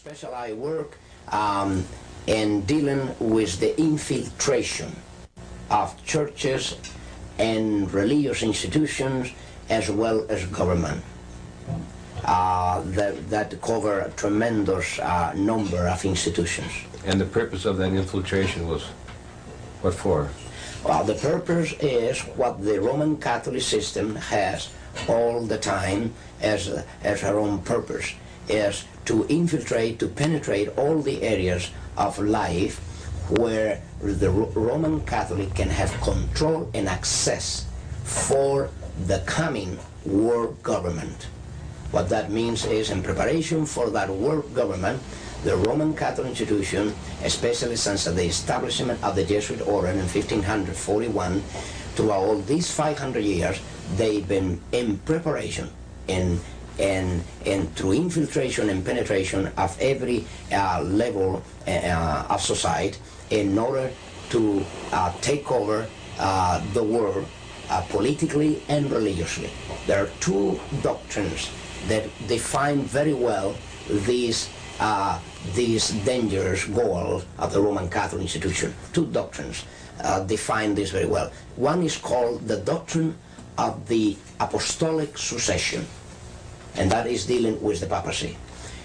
Especially I work in dealing with the infiltration of churches and religious institutions as well as government that cover a tremendous number of institutions. And the purpose of that infiltration was what for? Well, the purpose is what the Roman Catholic system has all the time as her own purpose, is to infiltrate, to penetrate all the areas of life where the Roman Catholic can have control and access for the coming world government. What that means is, in preparation for that world government, the Roman Catholic institution, especially since the establishment of the Jesuit order in 1541, throughout all these 500 years, they've been in preparation and through infiltration and penetration of every level of society in order to take over the world politically and religiously. There are two doctrines that define very well these dangerous goals of the Roman Catholic institution. Two doctrines define this very well. One is called the doctrine of the apostolic succession, and that is dealing with the papacy.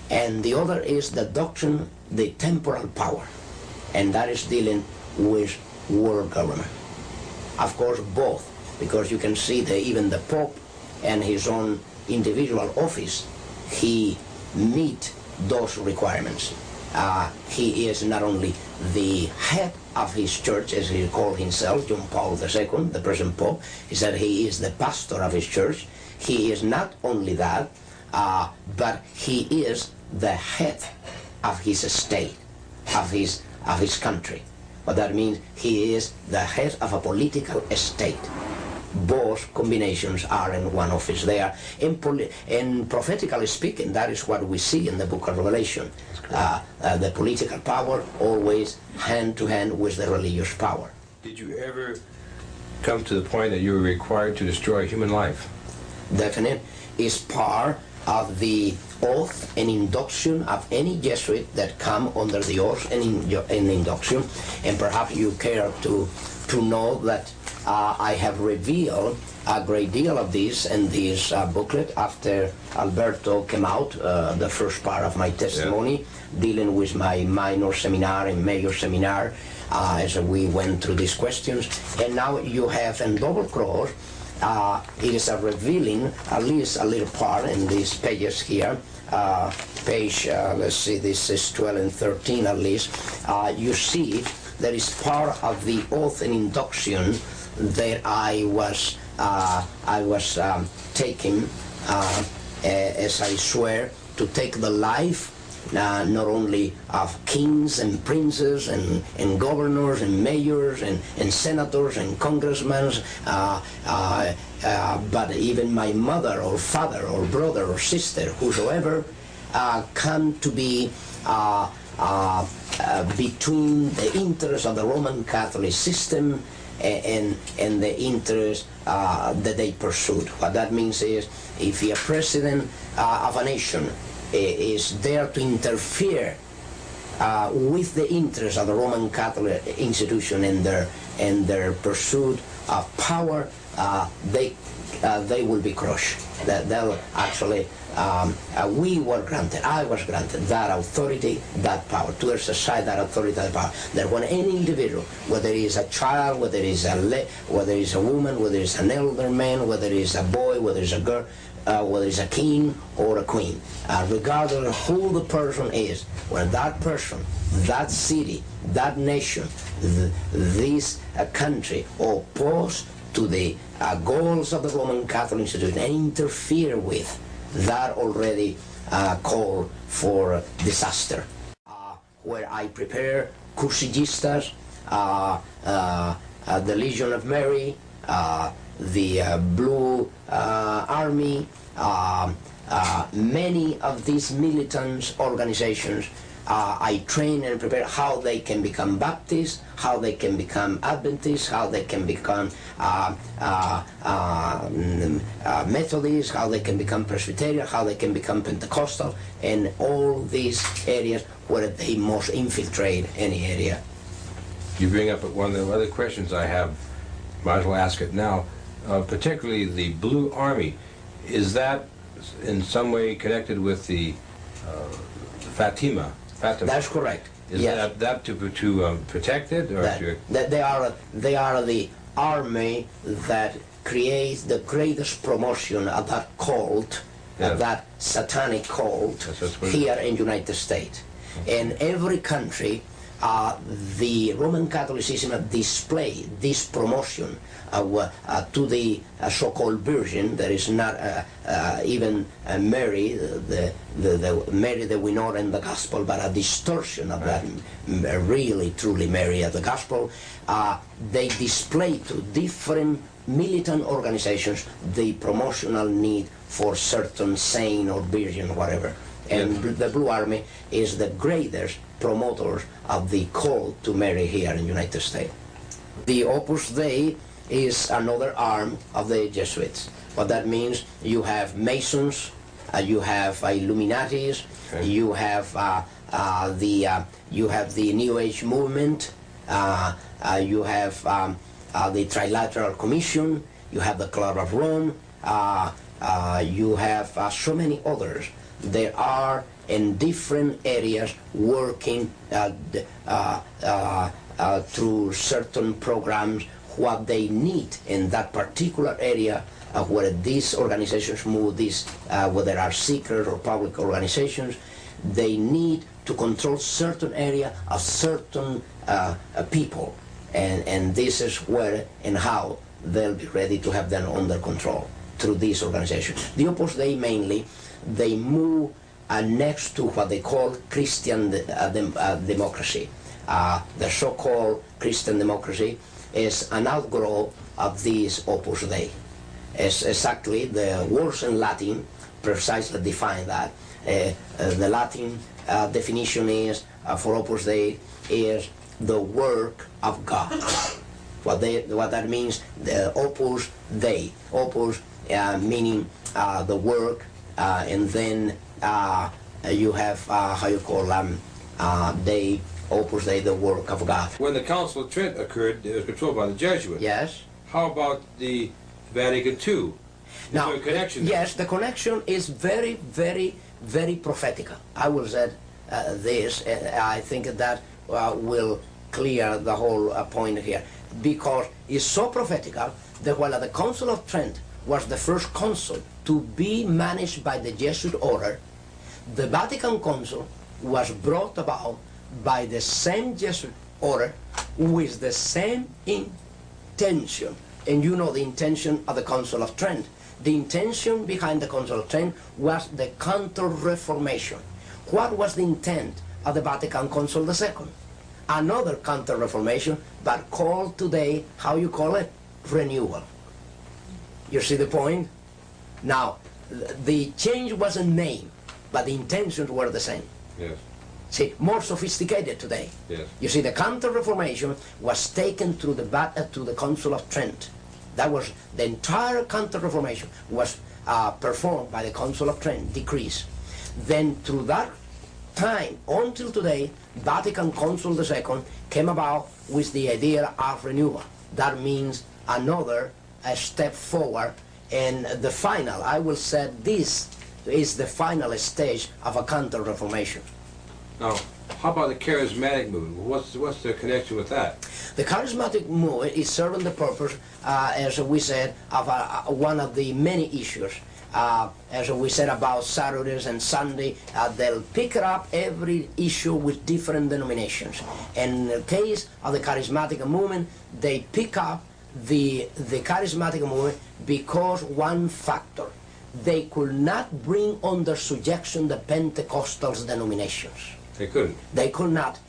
And the other is the doctrine, the temporal power, and that is dealing with world government. Of course, both, because you can see that even the Pope and his own individual office, he meet those requirements. He is not only the head of his church, as he called himself, John Paul II, the present Pope. He said he is the pastor of his church. He is not only that, but he is the head of his state, of his country. What that means, he is the head of a political state. Both combinations are in one office. They are, in prophetically speaking, that is what we see in the book of Revelation. The political power always hand to hand with the religious power. Did you ever come to the point that you were required to destroy human life? Definite is part of the oath and induction of any Jesuit that come under the oath and induction. And perhaps you care to know that I have revealed a great deal of this in this booklet after Alberto came out, the first part of my testimony, dealing with my minor seminar and major seminar as we went through these questions. And now you have in double cross, it is a revealing, at least a little part in these pages here, page, let's see, this is 12 and 13 at least, you see that is part of the oath and induction that I was taking as I swear to take the life not only of kings and princes and governors and mayors and senators and congressmen, but even my mother or father or brother or sister, whosoever come to be between the interests of the Roman Catholic system and the interests that they pursued. What that means is, if a president of a nation is there to interfere with the interests of the Roman Catholic institution and their pursuit of power, they will be crushed. They'll actually, we were granted, I was granted that authority, that power, to exercise that authority, that power. That when any individual, whether he is a child, whether he is a woman, whether he is an elder man, whether he is a boy, whether he is a girl, whether it's a king or a queen, regardless of who the person is, when that person, that city, that nation, this country oppose to the goals of the Roman Catholic institution and interfere with, that already call for disaster. Where I prepare Cursigistas, the Legion of Mary, the Blue Army, Many of these militant organizations, I train and prepare how they can become Baptists, how they can become Adventists, how they can become Methodists, how they can become Presbyterian, how they can become Pentecostal, and all these areas where they must infiltrate any area. You bring up one of the other questions I have, might as well ask it now, particularly the Blue Army. Is that in some way connected with the Fatima? That's correct. Is yes. that to protect it, or that they are the army that creates the greatest promotion of that cult, yes. of that satanic cult here in United States. In every country, the Roman Catholicism display this promotion to the so-called Virgin. There is not even Mary, the Mary that we know in the Gospel, but a distortion of that really, truly Mary of the Gospel. They display to different militant organizations the promotional need for certain saint or virgin, whatever. And the Blue Army is the greatest promoters of the call to Mary here in the United States. The Opus Dei is another arm of the Jesuits. What that means, you have Masons, you have Illuminatis, okay. you have the New Age movement, you have the Trilateral Commission, you have the Club of Rome, you have so many others. There are in different areas working through certain programs what they need in that particular area where these organizations move, whether there are secret or public organizations, they need to control certain area of certain people, and this is where and how they'll be ready to have them under control through these organizations. The Opus Dei mainly, they move next to what they call Christian democracy. The so-called Christian democracy is an outgrowth of this Opus Dei. It's exactly the words in Latin precisely define that. The Latin definition is for Opus Dei is the work of God. What that means, the Opus Dei. Opus meaning the work, and then you have how you call Dei, Opus Dei, the work of God. When the Council of Trent occurred, it was controlled by the Jesuits. Yes. How about the Vatican II? Is there a connection there? Yes, the connection is very, very, very prophetical. I will say this, I think that will clear the whole point here, because it's so prophetical that while the Council of Trent was the first council to be managed by the Jesuit order, the Vatican Council was brought about by the same Jesuit order with the same intention. And you know the intention of the Council of Trent. The intention behind the Council of Trent was the Counter-Reformation. What was the intent of the Vatican Council II? Another Counter-Reformation, but called today, how you call it? Renewal. You see the point? Now, the change was a name, but the intentions were the same. Yes. See, more sophisticated today. Yes. You see, the Counter-Reformation was taken to the Council of Trent. That was the entire Counter-Reformation was performed by the Council of Trent, decrees. Then through that time until today, Vatican Council II came about with the idea of renewal. That means another step forward, and the final, I will say this is the final stage of a Counter-Reformation. Now, how about the charismatic movement? What's the connection with that? The charismatic movement is serving the purpose, as we said, of one of the many issues. As we said about Saturdays and Sunday, they'll pick up every issue with different denominations. In the case of the charismatic movement, they pick up the charismatic movement because one factor. They could not bring under subjection the Pentecostal denominations. They couldn't. They could not.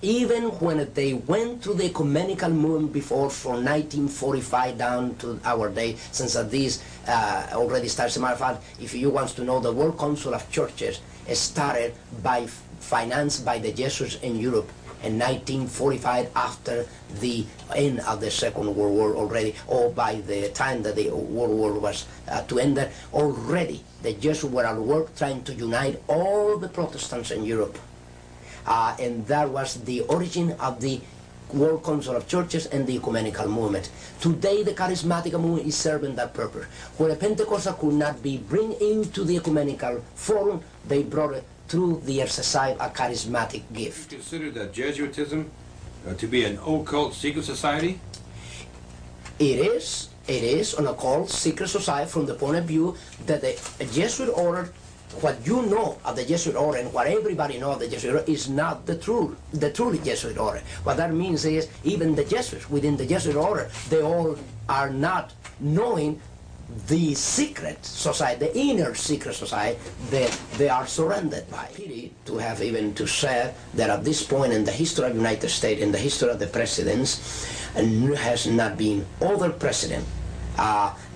even when they went through the ecumenical movement before, from 1945 down to our day, since this already starts. As a matter of fact, if you want to know, the World Council of Churches started by financed by the Jesuits in Europe in 1945, after the end of the Second World War already, or by the time that the World War was to end there, already the Jesuits were at work trying to unite all the Protestants in Europe. And that was the origin of the World Council of Churches and the ecumenical movement. Today the charismatic movement is serving that purpose. Where a Pentecostal could not be bring into the ecumenical forum, they brought it through the exercise of charismatic gift. Do you consider that Jesuitism to be an occult secret society? It is an occult secret society from the point of view that the Jesuit order, what you know of the Jesuit order and what everybody knows of the Jesuit order, is not the truly Jesuit order. What that means is even the Jesuits within the Jesuit order, they all are not knowing the secret society, the inner secret society that they are surrounded by. Pity to have even to say that at this point in the history of the United States, in the history of the presidents, has not been other president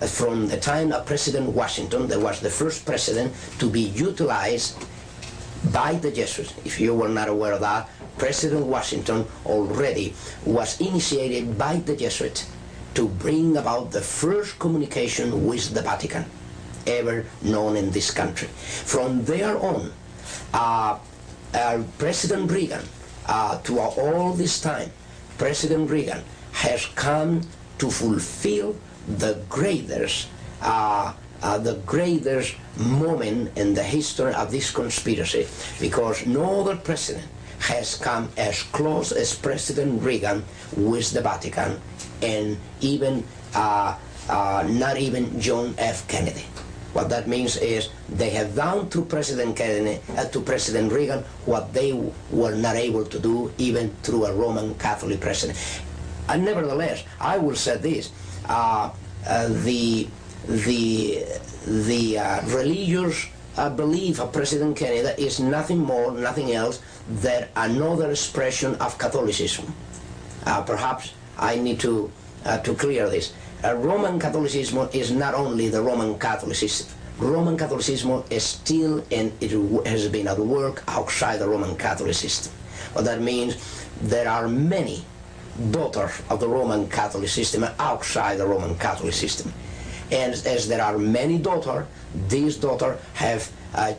from the time of President Washington, that was the first president to be utilized by the Jesuits. If you were not aware of that, President Washington already was initiated by the Jesuits to bring about the first communication with the Vatican ever known in this country. From there on, President Reagan, to all this time, President Reagan has come to fulfill the greatest moment in the history of this conspiracy, because no other president has come as close as President Reagan with the Vatican, and even not even John F. Kennedy. What that means is they have done to President Kennedy, to President Reagan, what they were not able to do even through a Roman Catholic president. And nevertheless, I will say this: the religious belief of President Kennedy is nothing more, nothing else than another expression of Catholicism. Perhaps I need to clear this. Roman Catholicism is not only the Roman Catholicism. Roman Catholicism is still, and it has been at work outside the Roman Catholic system. What that means, there are many daughters of the Roman Catholic system outside the Roman Catholic system. And as there are many daughters, these daughters have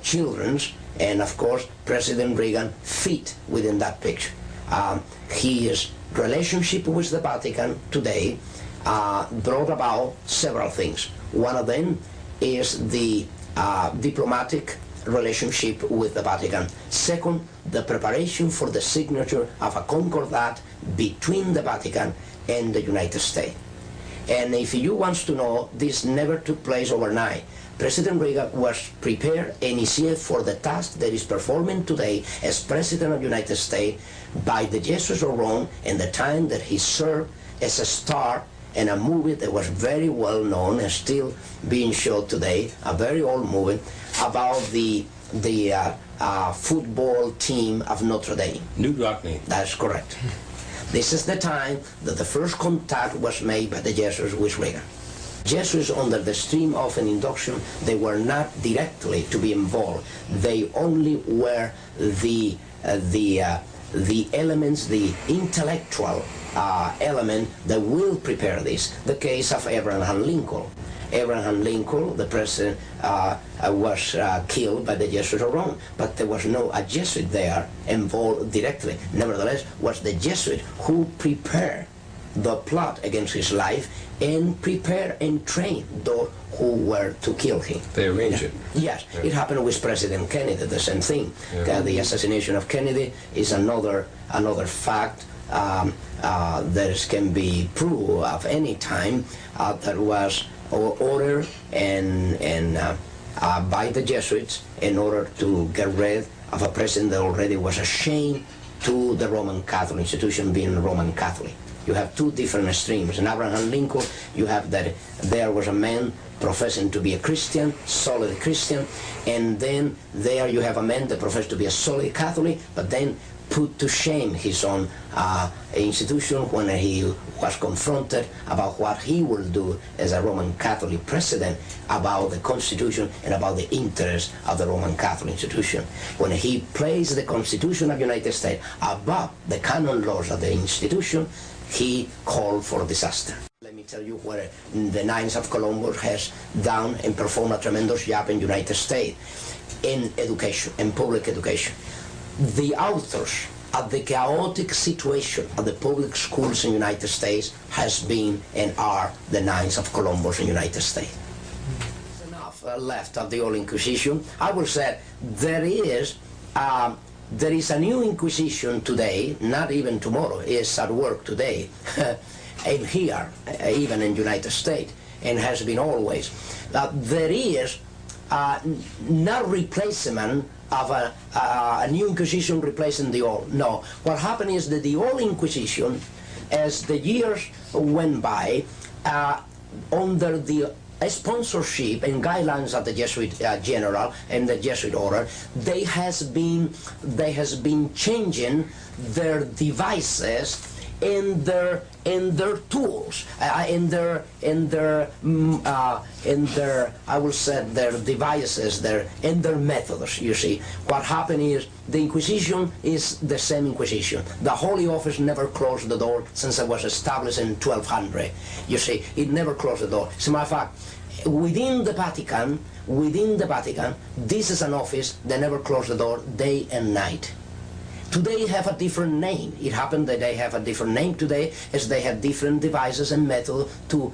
children, and of course President Reagan fit within that picture. His relationship with the Vatican today brought about several things. One of them is the diplomatic relationship with the Vatican. Second, the preparation for the signature of a concordat between the Vatican and the United States. And if you want to know, this never took place overnight. President Reagan was prepared and initiated for the task that is performing today as President of the United States by the Jesuits of Rome, and the time that he served as a star in a movie that was very well known and still being showed today, a very old movie about the football team of Notre Dame. Newt Rockney. That's correct. This is the time that the first contact was made by the Jesuits with Reagan. Jesuits, under the stream of an induction, they were not directly to be involved. They only were the elements, the intellectual element that will prepare this. The case of Abraham Lincoln. Abraham Lincoln, the president, was killed by the Jesuits of Rome, but there was no a Jesuit there involved directly. Nevertheless, was the Jesuit who prepared the plot against his life and prepared and trained those who were to kill him. They arranged it. Yes, yeah. It happened with President Kennedy, the same thing. Yeah. The assassination of Kennedy is another fact that can be proved of any time that was ordered and by the Jesuits in order to get rid of a president that already was ashamed to the Roman Catholic institution, being a Roman Catholic. You have two different extremes. In Abraham Lincoln, you have that there was a man professing to be a Christian, solid Christian, and then there you have a man that professes to be a solid Catholic, but then put to shame his own institution when he was confronted about what he will do as a Roman Catholic president about the Constitution and about the interests of the Roman Catholic institution. When he placed the Constitution of the United States above the canon laws of the institution, he called for disaster. Let me tell you where the Knights of Columbus has done and performed a tremendous job in the United States in education, in public education. The authors of the chaotic situation of the public schools in the United States has been and are the Knights of Columbus in the United States. There's enough left of the old Inquisition. I will say there is a new Inquisition today, not even tomorrow, it's at work today, and here, even in the United States, and has been always. There is not replacement of a new Inquisition replacing the old. No, what happened is that the old Inquisition, as the years went by, under the sponsorship and guidelines of the Jesuit general and the Jesuit order, they has been changing their devices and their tools, in their I will say their devices, and their methods. You see, what happened is the Inquisition is the same Inquisition. The Holy Office never closed the door since it was established in 1200. You see, it never closed the door. As a matter of fact, within the Vatican, this is an office that never closed the door day and night. Today have a different name. It happened that they have a different name today, as they have different devices and methods to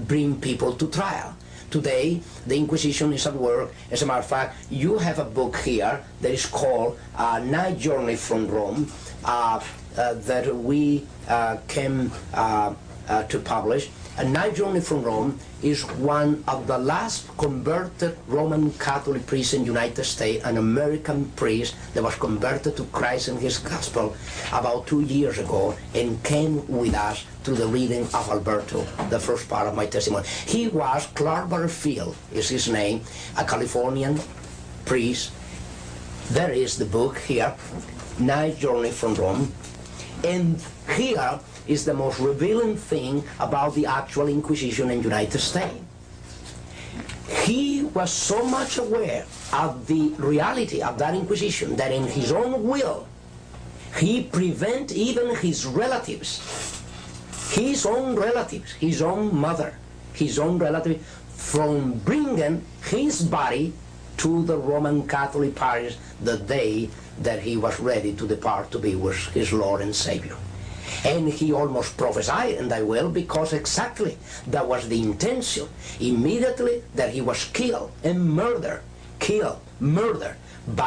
bring people to trial. Today, the Inquisition is at work. As a matter of fact, you have a book here that is called Night Journey from Rome, that we came to publish. A Night Journey from Rome is one of the last converted Roman Catholic priests in the United States, an American priest that was converted to Christ and his gospel about 2 years ago and came with us to the reading of Alberto, the first part of my testimony. He was Clark Butterfield, is his name, a Californian priest. There is the book here, Night Journey from Rome, and here is the most revealing thing about the actual Inquisition in the United States. He was so much aware of the reality of that Inquisition that in his own will, he prevented even his relatives, his own mother, his own relative, from bringing his body to the Roman Catholic parish the day that he was ready to depart to be with his Lord and Savior. And he almost prophesied, and I will, because exactly that was the intention. Immediately that he was killed by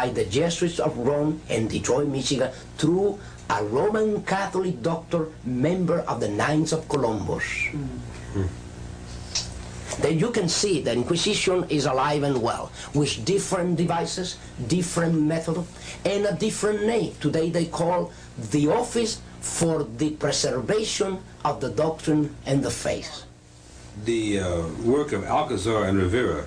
the Jesuits of Rome and Detroit, Michigan, through a Roman Catholic doctor, member of the Knights of Columbus. Mm-hmm. Then you can see the Inquisition is alive and well, with different devices, different methods, and a different name. Today they call the Office for the Preservation of the Doctrine and the Faith. The work of Alcazar and Rivera.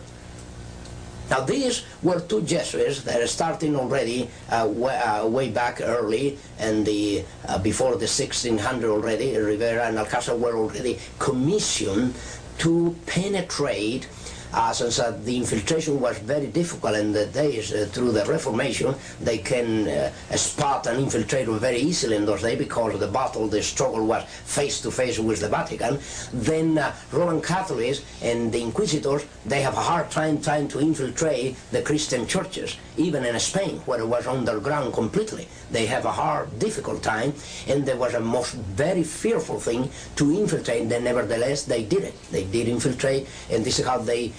Now these were two Jesuits that are starting already way back early, and before the 1600 already. Rivera and Alcazar were already commissioned to penetrate, since the infiltration was very difficult in the days through the Reformation. They can spot an infiltrator very easily in those days because the struggle was face to face with the Vatican. Then Roman Catholics and the Inquisitors, they have a hard time trying to infiltrate the Christian churches, even in Spain, where it was underground completely. They have a hard, difficult time, and there was a very fearful thing to infiltrate. Then nevertheless, they did it. They did infiltrate, and this is how they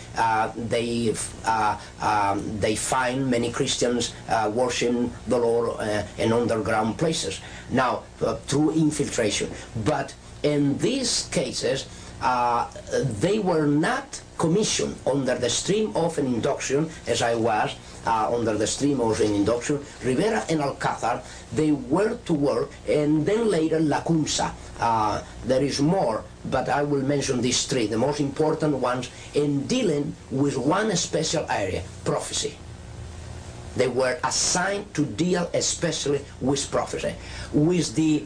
find many Christians worshiping the Lord in underground places. Now, through infiltration. But in these cases, they were not commissioned under the stream of an induction, as I was. under the stream of in induction, Rivera and Alcázar, they were to work, and then later Lacunza. There is more, but I will mention these three, the most important ones, in dealing with one special area, prophecy. They were assigned to deal especially with prophecy, with the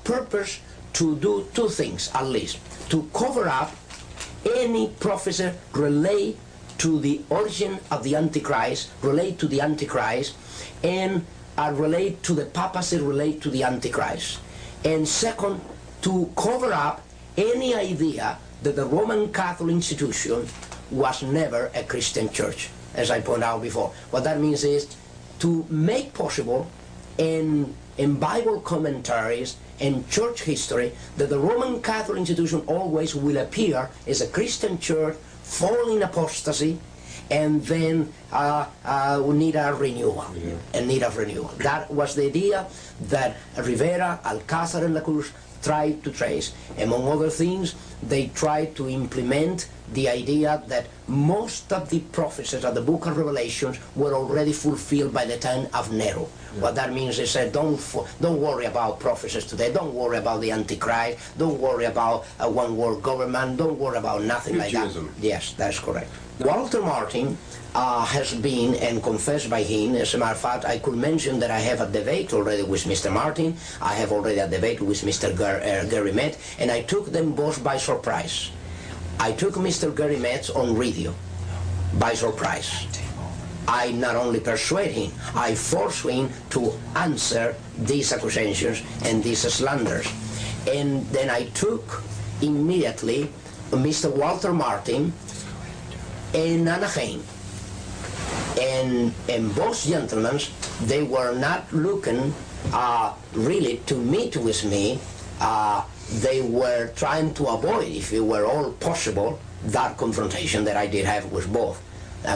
purpose to do two things at least: to cover up any prophecy relate to the origin of the Antichrist, relate to the Antichrist, and relate to the papacy, relate to the Antichrist. And second, to cover up any idea that the Roman Catholic institution was never a Christian church, as I pointed out before. What that means is to make possible in Bible commentaries and church history that the Roman Catholic institution always will appear as a Christian church, fall in apostasy, and then need a renewal. And need of renewal. That was the idea that Rivera, Alcázar, and Lacunza tried to trace. Among other things, they tried to implement the idea that most of the prophecies of the book of Revelations were already fulfilled by the time of Nero. Yeah. What that means is that don't worry about prophecies today, don't worry about the Antichrist, don't worry about a one-world government, don't worry about nothing like that. Yes, that's correct. Walter Martin has been, and confessed by him, as a matter of fact, I could mention that I have a debate already with Mr. Martin, I have already a debate with Mr. Gary Met, and I took them both by surprise. I took Mr. Gary Metz on radio by surprise. I not only persuade him, I force him to answer these accusations and these slanders. And then I took immediately Mr. Walter Martin and Anaheim. And both gentlemen, they were not looking really to meet with me. They were trying to avoid, if it were all possible, that confrontation that I did have with both.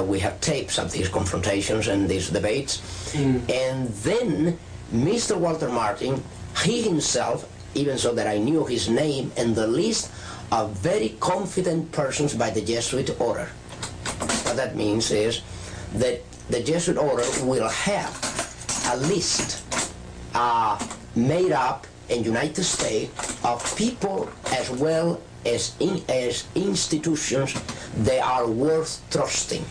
We have tapes of these confrontations and these debates. And then Mr. Walter Martin, he himself, even so that I knew his name and the list of very confident persons by the Jesuit order. What that means is that the Jesuit order will have a list made up in the United States of people as well as institutions that are worth trusting.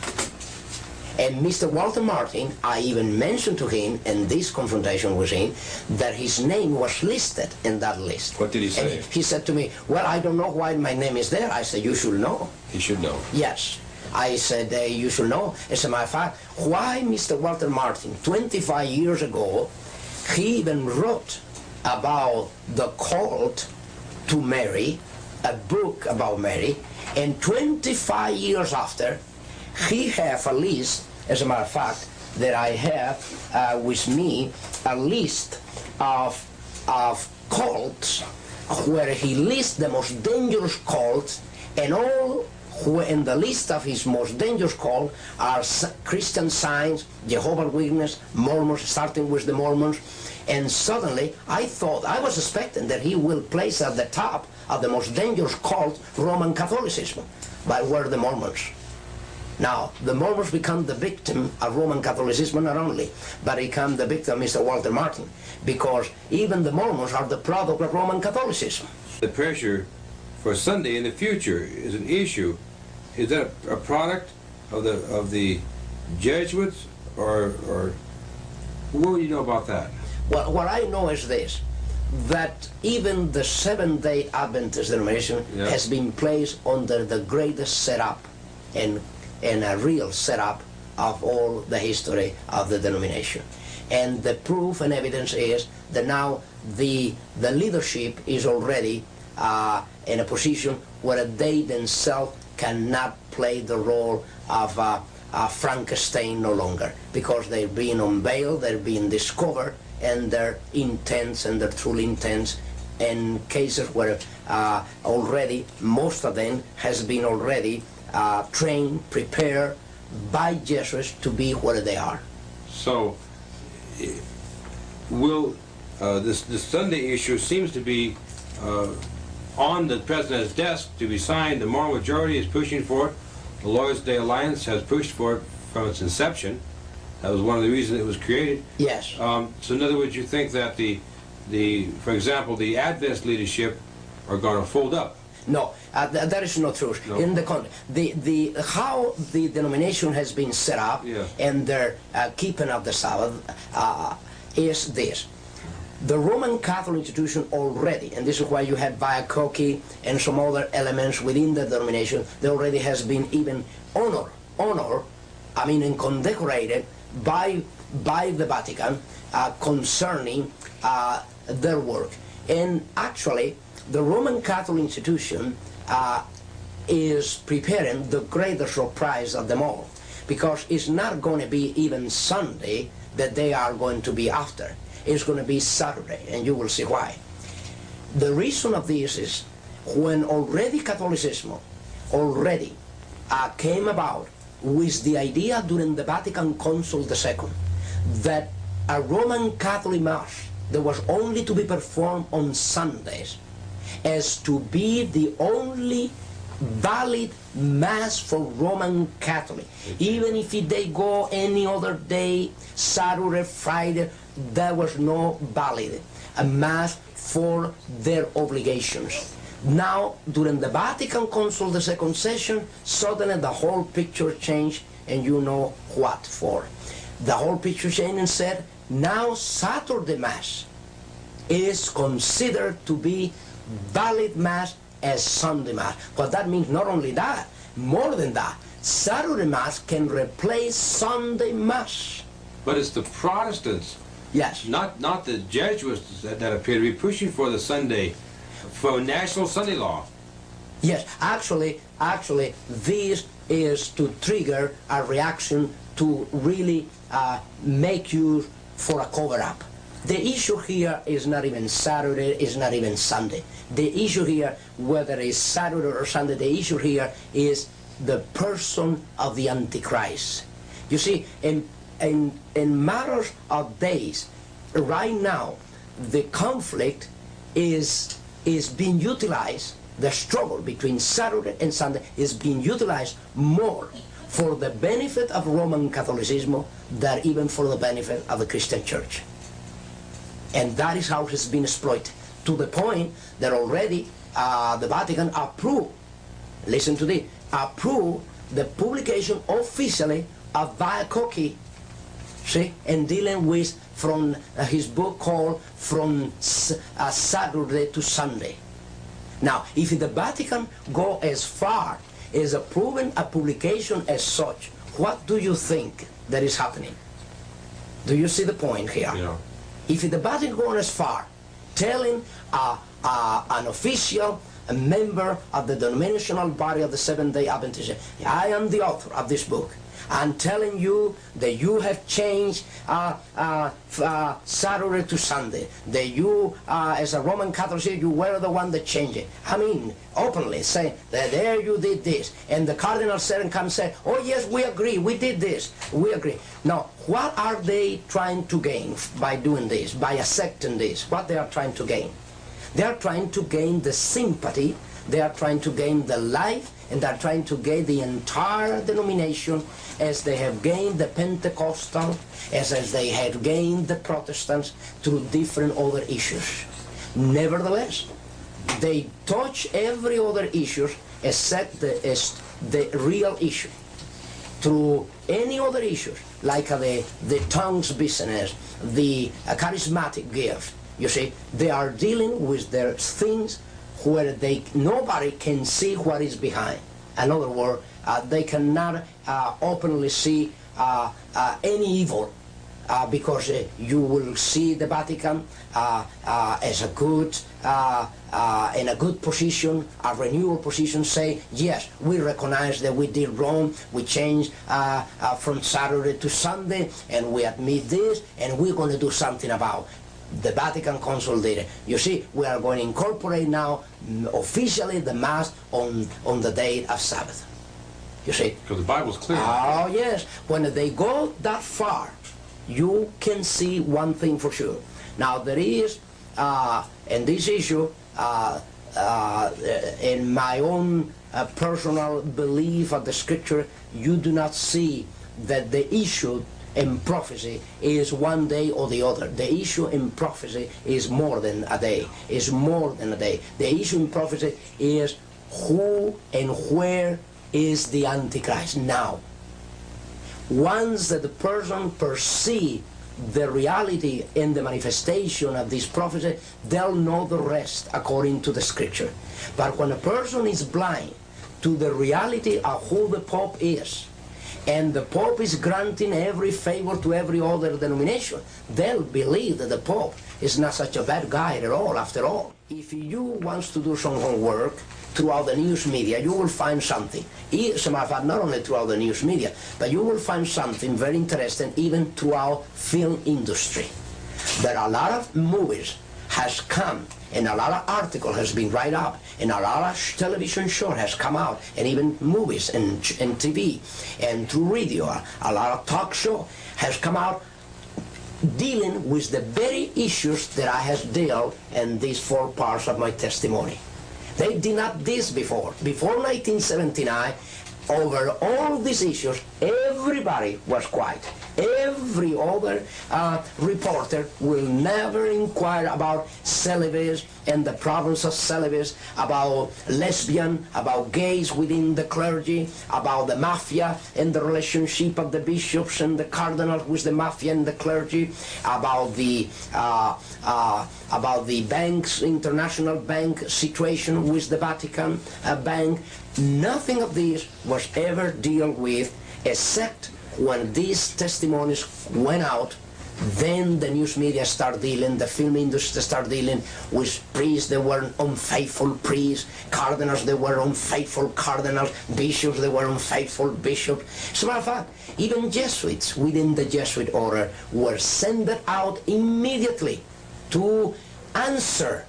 And Mr. Walter Martin, I even mentioned to him in this confrontation with him that his name was listed in that list. What did he say? And he said to me, well, I don't know why my name is there. I said, you should know. He should know. Yes. I said, you should know. As a matter of fact, why Mr. Walter Martin, 25 years ago, he even wrote about the cult to Mary, a book about Mary, and 25 years after, he have a list, as a matter of fact, that I have with me, a list of cults where he lists the most dangerous cults, and all who in the list of his most dangerous cults are Christian Science, Jehovah's Witnesses, Mormons, starting with the Mormons. And suddenly I thought, I was expecting that he will place at the top of the most dangerous cult Roman Catholicism, but were the Mormons. Now, the Mormons become the victim of Roman Catholicism not only, but become the victim of Mr. Walter Martin, because even the Mormons are the product of Roman Catholicism. The pressure for Sunday in the future is an issue. Is that a product of the Jesuits, or what do you know about that? Well, what I know is this, that even the Seventh-day Adventist denomination has been placed under the greatest setup and a real setup of all the history of the denomination. And the proof and evidence is that now the leadership is already in a position where they themselves cannot play the role of Frankenstein no longer, because they're being unveiled, they're being discovered, and their intents and their true intents, in cases where already most of them has been already trained, prepared by Jesuits to be where they are. So, will this Sunday issue seems to be on the president's desk to be signed? The moral majority is pushing for it. The Lawyers' Day Alliance has pushed for it from its inception. That was one of the reasons it was created. Yes. So in other words, you think that for example, the Adventist leadership are going to fold up? No, that is not true. No. In the how the denomination has been set up, Yeah. and their keeping of the Sabbath is this. The Roman Catholic institution already, and this is why you had Vatican and some other elements within the denomination, there already has been even honor, and condecorated by the Vatican concerning their work. And actually, the Roman Catholic institution is preparing the greatest surprise of them all, because it's not going to be even Sunday that they are going to be after. It's going to be Saturday, and you will see why. The reason of this is when already Catholicism came about with the idea during the Vatican Council II that a Roman Catholic Mass that was only to be performed on Sundays as to be the only valid Mass for Roman Catholic. Even if they go any other day, Saturday, Friday, there was no valid Mass for their obligations. Now, during the Vatican Council, the second session, suddenly the whole picture changed, and you know what for. The whole picture changed and said, now Saturday Mass is considered to be valid Mass as Sunday Mass. What that means, not only that, more than that, Saturday Mass can replace Sunday Mass. But it's the Protestants, yes, not the Jesuits that appear to be pushing for the Sunday, for national Sunday law. Yes, actually, this is to trigger a reaction to really make use for a cover-up. The issue here is not even Saturday, is not even Sunday. The issue here, whether it's Saturday or Sunday, the issue here is the person of the Antichrist. You see, in matters of days, right now, the conflict is being utilized, the struggle between Saturday and Sunday is being utilized more for the benefit of Roman Catholicism than even for the benefit of the Christian Church. And that is how it has been exploited, to the point that already the Vatican approved, listen to this, approved the publication officially of Vatican, see, and dealing with from his book called From Saturday to Sunday. Now, if the Vatican go as far as approving a publication as such, what do you think that is happening? Do you see the point here? Yeah. If the Vatican goes as far, telling an official, a member of the denominational body of the Seventh-day Adventists, I am the author of this book, I'm telling you that you have changed Saturday to Sunday, that you, as a Roman Catholic, you were the one that changed it. I mean, openly saying that there you did this, and the Cardinal said and come and say, oh yes, we agree, we did this, we agree. Now, what are they trying to gain by doing this, by accepting this? What they are trying to gain? They are trying to gain the sympathy, they are trying to gain the life, and they are trying to gain the entire denomination as they have gained the Pentecostal, as they have gained the Protestants through different other issues. Nevertheless, they touch every other issue except the real issue. Through any other issues, like the tongues business, the charismatic gift, you see, they are dealing with their things where nobody can see what is behind. In other words, they cannot openly see any evil because you will see the Vatican as a good, in a good position, a renewal position, say, yes, we recognize that we did wrong, we changed from Saturday to Sunday, and we admit this, and we're going to do something about it. The Vatican Council did it. You see, we are going to incorporate now officially the Mass on the day of Sabbath. You see? Because the Bible's clear. Oh, yes. When they go that far, you can see one thing for sure. Now, there is, in this issue, in my own personal belief of the Scripture, you do not see that the issue in prophecy is one day or the other. The issue in prophecy is more than a day, is more than a day. The issue in prophecy is who and where is the Antichrist now. Once that the person perceives the reality and the manifestation of this prophecy, they'll know the rest according to the scripture. But when a person is blind to the reality of who the Pope is, and the Pope is granting every favor to every other denomination, they'll believe that the Pope is not such a bad guy at all, after all. If you want to do some homework throughout the news media, you will find something. As a matter of fact, not only throughout the news media, but you will find something very interesting even throughout film industry. There are a lot of movies has come, and a lot of article has been written up, and a lot of television show has come out, and even movies and TV and through radio, a lot of talk show has come out dealing with the very issues that I have dealt in these 4 parts of my testimony. They did not do this before. Before 1979, over all these issues, everybody was quiet. Every other reporter will never inquire about celibacy and the problems of celibacy, about lesbian, about gays within the clergy, about the mafia and the relationship of the bishops and the cardinals with the mafia and the clergy, about the banks, international bank situation with the Vatican bank. Nothing of this was ever dealt with, except when these testimonies went out. Then the news media started dealing, the film industry started dealing with priests that were unfaithful priests, cardinals that were unfaithful cardinals, bishops that were unfaithful bishops. As a matter of fact, even Jesuits within the Jesuit order were sent out immediately to answer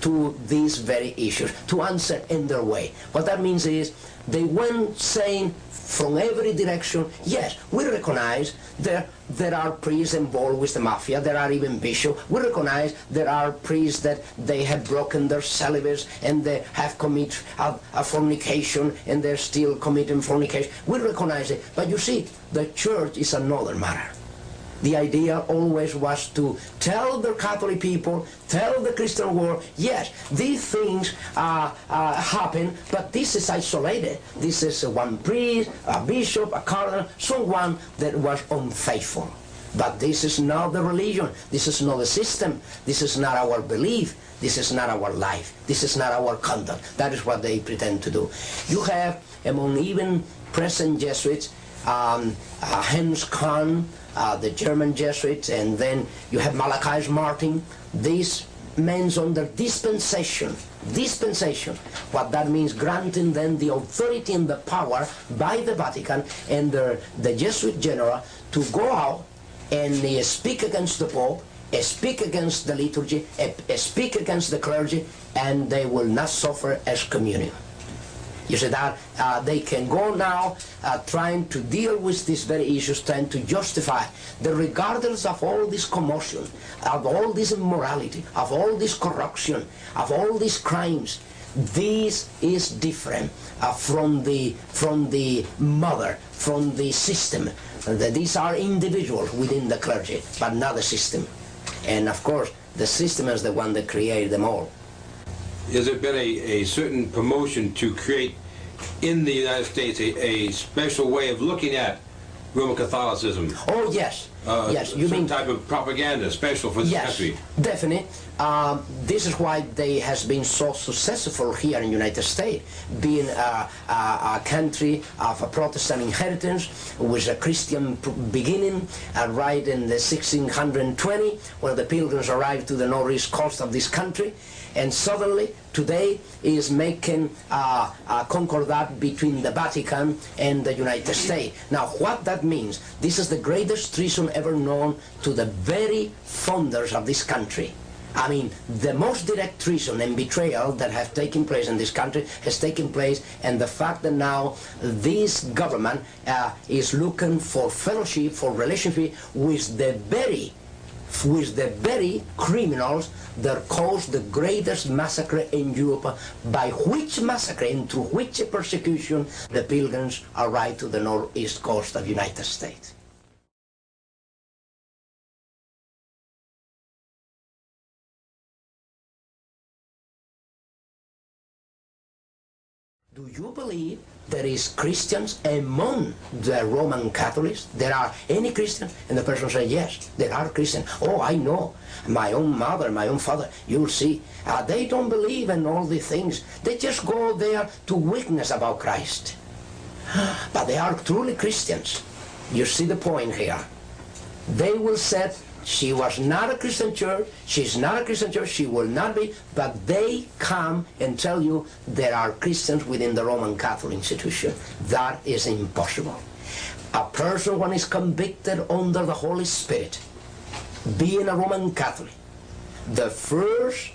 to these very issues, to answer in their way. What that means is they went saying from every direction, yes, we recognize there are priests involved with the mafia, there are even bishops. We recognize there are priests that they have broken their celibacy and they have committed a fornication and they're still committing fornication. We recognize it. But you see, the church is another matter. The idea always was to tell the Catholic people, tell the Christian world, yes, these things happen, but this is isolated. This is one priest, a bishop, a cardinal, someone that was unfaithful. But this is not the religion. This is not the system. This is not our belief. This is not our life. This is not our conduct. That is what they pretend to do. You have, among even present Jesuits, Hans Kahn, the German Jesuits, and then you have Malachi Martin. These men under dispensation. What that means, granting them the authority and the power by the Vatican and the Jesuit general to go out and speak against the Pope, speak against the liturgy, speak against the clergy, and they will not suffer excommunion. You see that they can go now trying to deal with these very issues, trying to justify that regardless of all this commotion, of all this immorality, of all this corruption, of all these crimes, this is different from the mother, from the system. These are individuals within the clergy, but not the system. And of course, the system is the one that created them all. Has there been a certain promotion to create in the United States a special way of looking at Roman Catholicism? Oh, yes. Yes, you mean type of propaganda special for this country? Yes, definitely. This is why they has been so successful here in the United States, being a country of a Protestant inheritance with a Christian beginning, right in the 1620, when the Pilgrims arrived to the northeast coast of this country, and suddenly today is making a concordat between the Vatican and the United States. Now, what that means, this is the greatest treason ever known to the very founders of this country. I mean, the most direct treason and betrayal that have taken place in this country has taken place, and the fact that now this government is looking for fellowship, for relationship with the very criminals that caused the greatest massacre in Europe, by which massacre and through which persecution the Pilgrims arrived to the northeast coast of the United States. Do you believe there is Christians among the Roman Catholics? There are any Christians? And the person said, yes, there are Christians. Oh, I know. My own mother, my own father, you'll see. They don't believe in all these things. They just go there to witness about Christ. But they are truly Christians. You see the point here. They will say, she was not a Christian church, she's not a Christian church, she will not be, but they come and tell you there are Christians within the Roman Catholic institution. That is impossible. A person when is convicted under the Holy Spirit, being a Roman Catholic, the first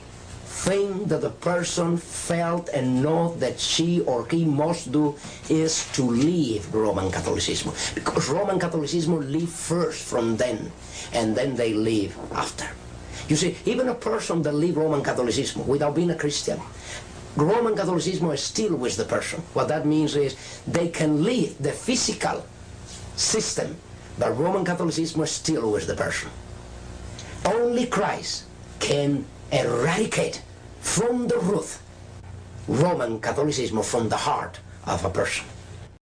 thing that the person felt and know that she or he must do is to leave Roman Catholicism. Because Roman Catholicism live first from then, and then they leave after. You see, even a person that leave Roman Catholicism without being a Christian, Roman Catholicism is still with the person. What that means is they can leave the physical system, but Roman Catholicism is still with the person. Only Christ can eradicate from the root Roman Catholicism from the heart of a person.